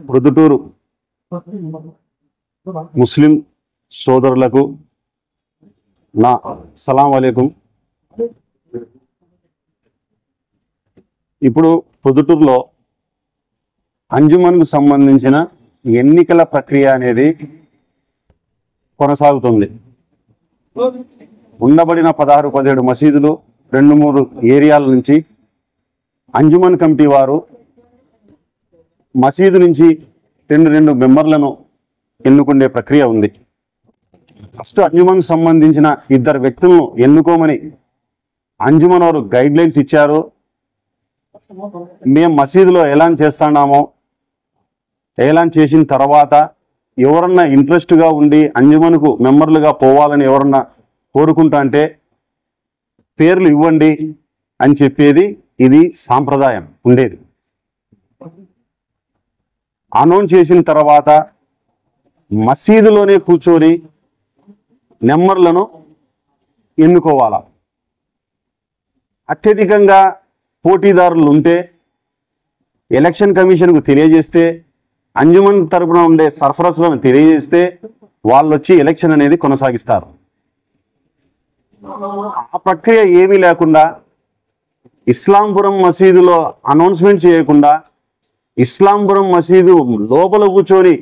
ప్రొద్దుటూరు ముస్లిం సోదరులకు నా సలాం అలైకుం. ఇప్పుడు ప్రొద్దుటూరులో అంజుమన్కు సంబంధించిన ఎన్నికల ప్రక్రియ అనేది కొనసాగుతుంది. ఉండబడిన 16-17 మసీదులు 2-3 ఏరియాల నుంచి అంజుమన్ కమిటీ వారు మసీదు నుంచి 2 మెంబర్లను ఎన్నుకునే ప్రక్రియ ఉంది. ఫస్ట్ అంజుమన్కు సంబంధించిన 2 వ్యక్తులను ఎన్నుకోమని అంజుమన్ వారు గైడ్లైన్స్ ఇచ్చారు. మేము మసీదులో ఎలాన్ చేస్తున్నామో ఎలాన్ చేసిన తర్వాత ఎవరన్నా ఇంట్రెస్ట్గా ఉండి అంజుమన్కు మెంబర్లుగా పోవాలని ఎవరన్నా కోరుకుంటా అంటే పేర్లు ఇవ్వండి అని చెప్పేది ఇది సాంప్రదాయం ఉండేది. అనౌన్స్ చేసిన తర్వాత మసీదులోనే కూర్చొని నెంబర్లను ఎన్నుకోవాలా. అత్యధికంగా పోటీదారులు ఉంటే ఎలక్షన్ కమిషన్కు తెలియజేస్తే, అంజుమన్ తరపున ఉండే సర్ఫరస్లను తెలియజేస్తే వాళ్ళు వచ్చి ఎలక్షన్ అనేది కొనసాగిస్తారు. ఆ ప్రక్రియ ఏమీ లేకుండా ఇస్లాంపురం మసీదులో అనౌన్స్మెంట్ చేయకుండా ఇస్లాంపురం మసీదు లోపల కూర్చొని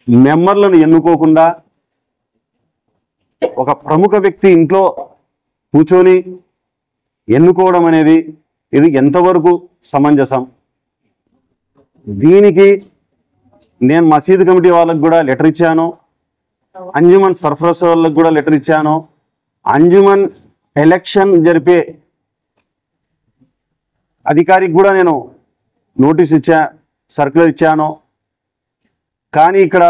మెంబర్లను ఎన్నుకోకుండా ఒక ప్రముఖ వ్యక్తి ఇంట్లో కూర్చొని ఎన్నుకోవడం అనేది ఇది ఎంతవరకు సమంజసం? దీనికి నేను మసీదు కమిటీ వాళ్ళకు కూడా లెటర్ ఇచ్చాను, అంజుమన్ సర్ఫరస్ వాళ్ళకు కూడా లెటర్ ఇచ్చాను, అంజుమన్ ఎలక్షన్ జరిపే అధికారికి కూడా నేను నోటీస్ ఇచ్చా, సర్క్యులర్ ఇచ్చాను. కానీ ఇక్కడ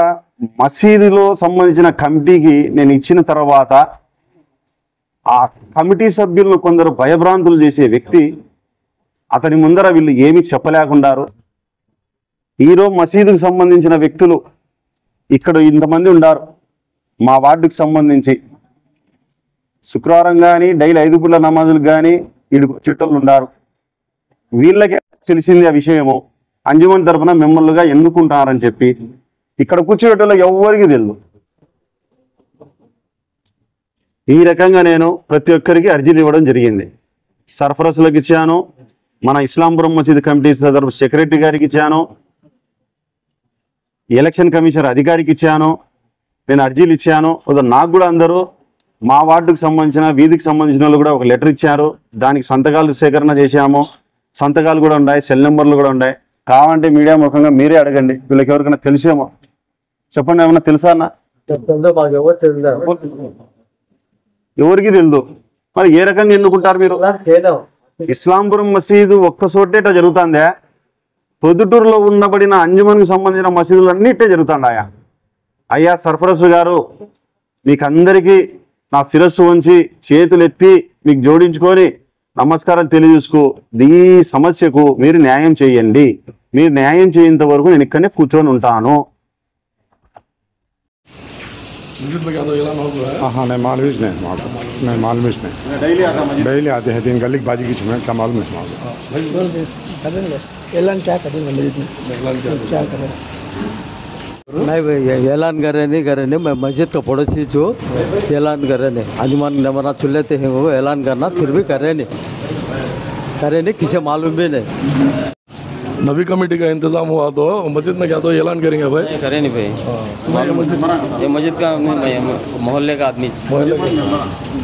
మసీదులో సంబంధించిన కమిటీకి నేను ఇచ్చిన తర్వాత ఆ కమిటీ సభ్యులను కొందరు భయభ్రాంతులు చేసే వ్యక్తి అతని ముందర వీళ్ళు ఏమీ చెప్పలేకున్నారు. ఈరోజు మసీదుకు సంబంధించిన వ్యక్తులు ఇక్కడ ఇంతమంది ఉన్నారు. మా వార్డుకి సంబంధించి శుక్రవారం కానీ డైలీ 5 పూట్ల నమాజులు కానీ వీడికి చిట్టలు ఉన్నారు. వీళ్ళకే తెలిసింది ఆ విషయము, అంజుమన్ తరఫున మెంబర్లుగా ఎన్నుకుంటారని చెప్పి ఇక్కడ కూర్చోటంలో ఎవరికి తెలియదు. ఈ రకంగా నేను ప్రతి ఒక్కరికి అర్జీలు ఇవ్వడం జరిగింది. సర్ఫరస్లకు ఇచ్చాను, మన ఇస్లాంపురం మసీద్ కమిటీ తరఫు సెక్రటరీ గారికి ఇచ్చాను, ఎలక్షన్ కమిషనర్ అధికారికి ఇచ్చాను, నేను అర్జీలు ఇచ్చాను. నాకు కూడా అందరూ మా వార్డుకు సంబంధించిన వీధికి సంబంధించిన వాళ్ళు కూడా ఒక లెటర్ ఇచ్చారు. దానికి సంతకాలు సేకరణ చేశాము, సంతకాలు కూడా ఉన్నాయి, సెల్ నెంబర్లు కూడా ఉన్నాయి. కావాలంటే మీడియా ముఖంగా మీరే అడగండి, వీళ్ళకి ఎవరికైనా తెలిసేమో చెప్పండి. ఏమన్నా తెలుసా అన్న? ఎవరికి తెలియదు. మరి ఏ రకంగా ఎన్నుకుంటారు మీరు? ఇస్లాంపురం మసీదు ఒక్కసోటే ఇట్లా జరుగుతుందా? పొద్దుటూరులో ఉండబడిన అంజుమన్కు సంబంధించిన మసీదులు అన్నీ ఇట్టే జరుగుతున్నాయా? అయ్యా సర్ఫరస్ గారు, మీకందరికీ నా శిరస్సు ఉంచి చేతులెత్తి మీకు జోడించుకొని నమస్కారం తెలియజేసుకో, ఈ సమస్యకు మీరు న్యాయం చేయండి. మీరు న్యాయం చేయేంత వరకు నేను ఇక్కడనే కూర్చొని ఉంటాను. हाँ नहीं मालूम नहीं मालूम नहीं डेली आते हैं 3 गली बाजी की में क्या मालूम है ऐलान क्या करेंगे क्या करें नहीं भाई ऐलान करे नहीं करे नहीं मैं मस्जिद का पड़ोसी जो ऐलान करे नहीं अंजुमन नमरा चुन लेते हैं वो ऐलान करना फिर भी करे नहीं किसे मालूम भी नहीं। नबी कमेटी का इंतजाम हुआ तो मस्जिद में क्या तो ऐलान करेंगे भाई? करे नहीं भाई, ये मस्जिद का मोहल्ले का आदमी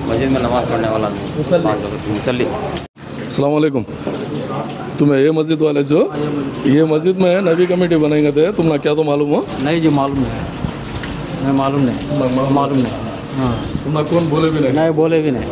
मस्जिद में नमाज पढ़ने वाला मुसल्ली। अस्सलाम वालेकुम। तुम्हें ये मस्जिद वाले जो ये मस्जिद में नबी कमेटी बनाएंगे थे, तुमने क्या तो मालूम हो? नहीं जी मालूम नहीं, मैं मालूम नहीं। हाँ तुमने कौन बोले भी नहीं? बोले भी नहीं।